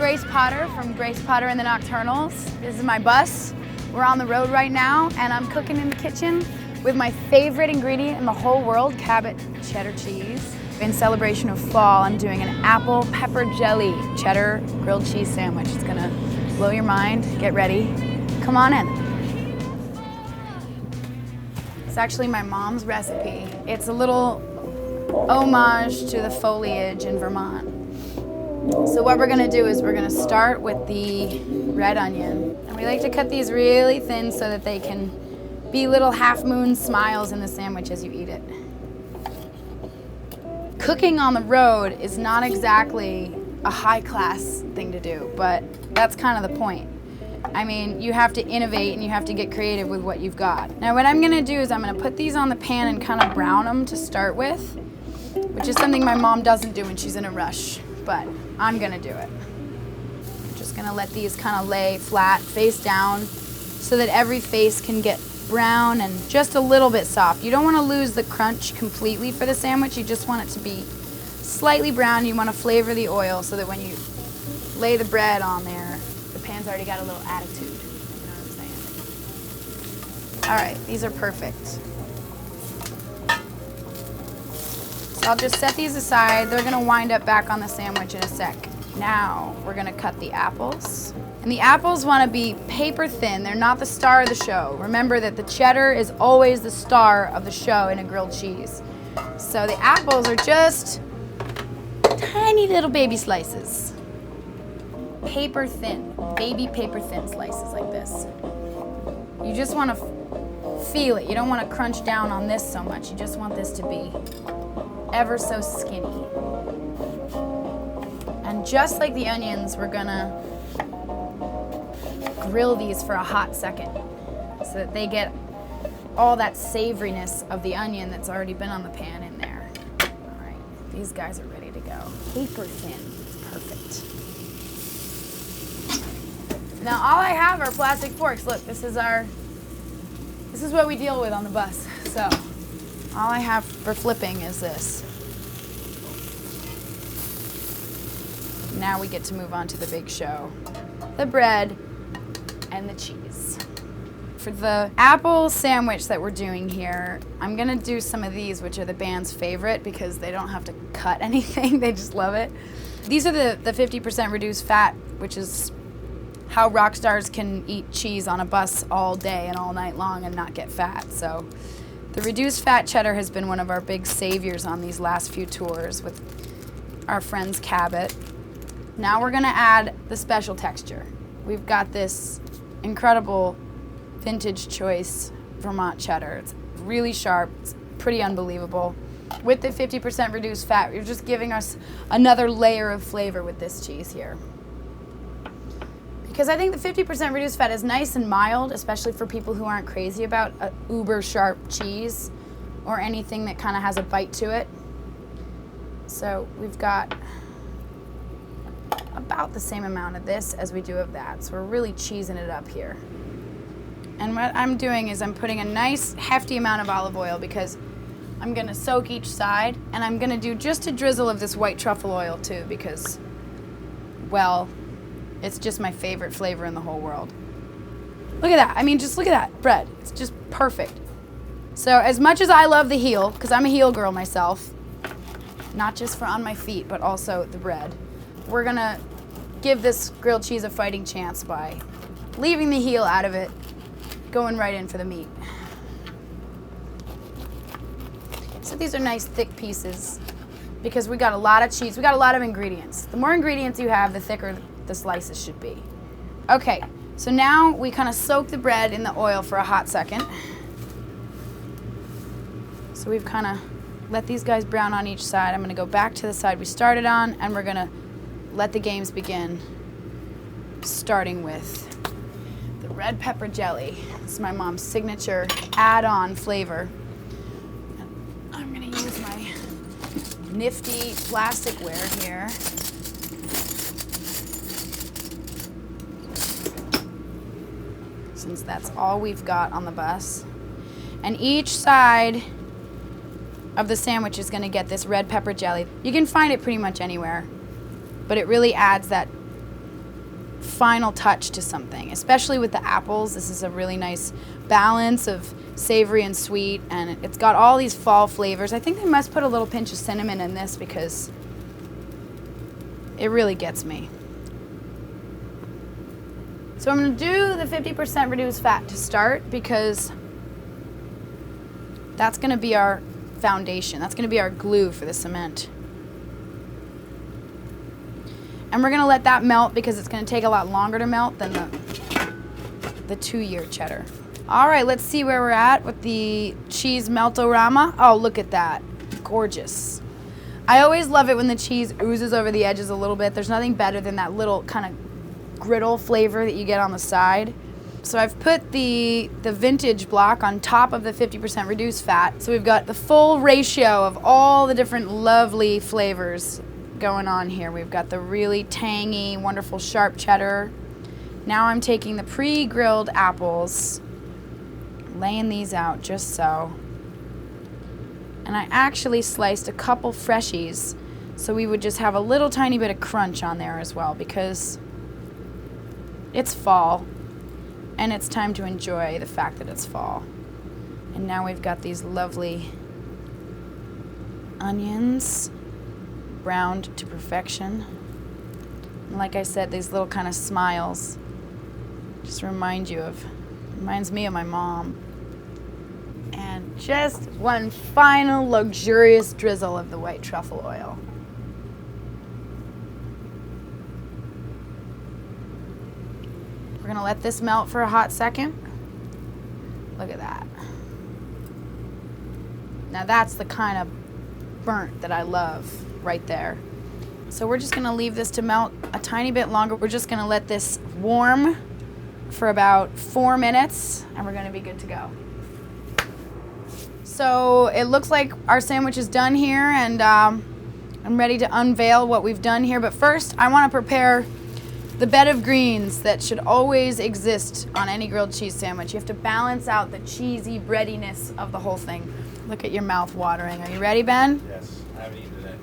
Grace Potter from Grace Potter and the Nocturnals. This is my bus. We're on the road right now, and I'm cooking in the kitchen with my favorite ingredient in the whole world, Cabot cheddar cheese. In celebration of fall, I'm doing an apple pepper jelly cheddar grilled cheese sandwich. It's gonna blow your mind. Get ready. Come on in. It's actually my mom's recipe. It's a little homage to the foliage in Vermont. So what we're gonna do is we're gonna start with the red onion. And we like to cut these really thin so that they can be little half-moon smiles in the sandwich as you eat it. Cooking on the road is not exactly a high-class thing to do, but that's kind of the point. I mean, you have to innovate and you have to get creative with what you've got. Now what I'm gonna do is I'm gonna put these on the pan and kind of brown them to start with, which is something my mom doesn't do when she's in a rush, but I'm gonna do it. I'm just gonna let these kind of lay flat, face down, so that every face can get brown and just a little bit soft. You don't wanna lose the crunch completely for the sandwich, you just want it to be slightly brown. You wanna flavor the oil so that when you lay the bread on there, the pan's already got a little attitude, you know what I'm saying? All right, these are perfect. I'll just set these aside. They're gonna wind up back on the sandwich in a sec. Now, we're gonna cut the apples. And the apples wanna be paper thin. They're not the star of the show. Remember that the cheddar is always the star of the show in a grilled cheese. So the apples are just tiny little baby slices. Paper thin, baby paper thin slices like this. You just wanna feel it. You don't wanna crunch down on this so much. You just want this to be ever so skinny. And just like the onions, we're gonna grill these for a hot second so that they get all that savoriness of the onion that's already been on the pan in there. All right, these guys are ready to go. Paper thin, perfect. Now all I have are plastic forks. Look, this is what we deal with on the bus. So all I have for flipping is this. Now we get to move on to the big show. The bread and the cheese. For the apple sandwich that we're doing here, I'm gonna do some of these, which are the band's favorite because they don't have to cut anything, they just love it. These are the 50% reduced fat, which is how rock stars can eat cheese on a bus all day and all night long and not get fat. So the reduced fat cheddar has been one of our big saviors on these last few tours with our friends Cabot. Now we're gonna add the special texture. We've got this incredible vintage choice Vermont cheddar. It's really sharp, it's pretty unbelievable. With the 50% reduced fat, you're just giving us another layer of flavor with this cheese here. Because I think the 50% reduced fat is nice and mild, especially for people who aren't crazy about a uber sharp cheese or anything that kind of has a bite to it. So we've got about the same amount of this as we do of that. So we're really cheesing it up here. And what I'm doing is I'm putting a nice hefty amount of olive oil because I'm gonna soak each side, and I'm gonna do just a drizzle of this white truffle oil too because, well, it's just my favorite flavor in the whole world. Look at that. I mean, just look at that bread. It's just perfect. So as much as I love the heel, because I'm a heel girl myself, not just for on my feet, but also the bread, we're gonna give this grilled cheese a fighting chance by leaving the heel out of it, going right in for the meat. So these are nice thick pieces because we got a lot of cheese, we got a lot of ingredients. The more ingredients you have, the thicker the slices should be. Okay, so now we kind of soak the bread in the oil for a hot second. So we've kind of let these guys brown on each side. I'm gonna go back to the side we started on, and we're gonna let the games begin, starting with the red pepper jelly. This is my mom's signature add-on flavor. And I'm gonna use my nifty plasticware here. Since that's all we've got on the bus. And each side of the sandwich is gonna get this red pepper jelly. You can find it pretty much anywhere, but it really adds that final touch to something, especially with the apples. This is a really nice balance of savory and sweet, and it's got all these fall flavors. I think they must put a little pinch of cinnamon in this because it really gets me. So I'm going to do the 50% reduced fat to start because that's going to be our foundation. That's going to be our glue for the cement. And we're going to let that melt because it's going to take a lot longer to melt than the 2-year cheddar. All right, let's see where we're at with the cheese meltorama. Oh, look at that. Gorgeous. I always love it when the cheese oozes over the edges a little bit. There's nothing better than that little kind of griddle flavor that you get on the side. So I've put the vintage block on top of the 50% reduced fat. So we've got the full ratio of all the different lovely flavors going on here. We've got the really tangy, wonderful sharp cheddar. Now I'm taking the pre-grilled apples, laying these out just so. And I actually sliced a couple freshies so we would just have a little tiny bit of crunch on there as well because it's fall and it's time to enjoy the fact that it's fall. And now we've got these lovely onions browned to perfection. And like I said, these little kind of smiles just reminds me of my mom. And just one final luxurious drizzle of the white truffle oil. We're gonna let this melt for a hot second. Look at that. Now that's the kind of burnt that I love right there. So we're just gonna leave this to melt a tiny bit longer. We're just gonna let this warm for about 4 minutes and we're gonna be good to go. So it looks like our sandwich is done here, and I'm ready to unveil what we've done here. But first, I want to prepare the bed of greens that should always exist on any grilled cheese sandwich. You have to balance out the cheesy breadiness of the whole thing. Look at your mouth watering. Are you ready, Ben? Yes, I haven't eaten today.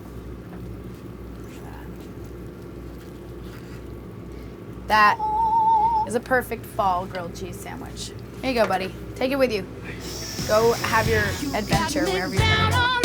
That is a perfect fall grilled cheese sandwich. Here you go, buddy. Take it with you. Go have your adventure wherever you're going to go.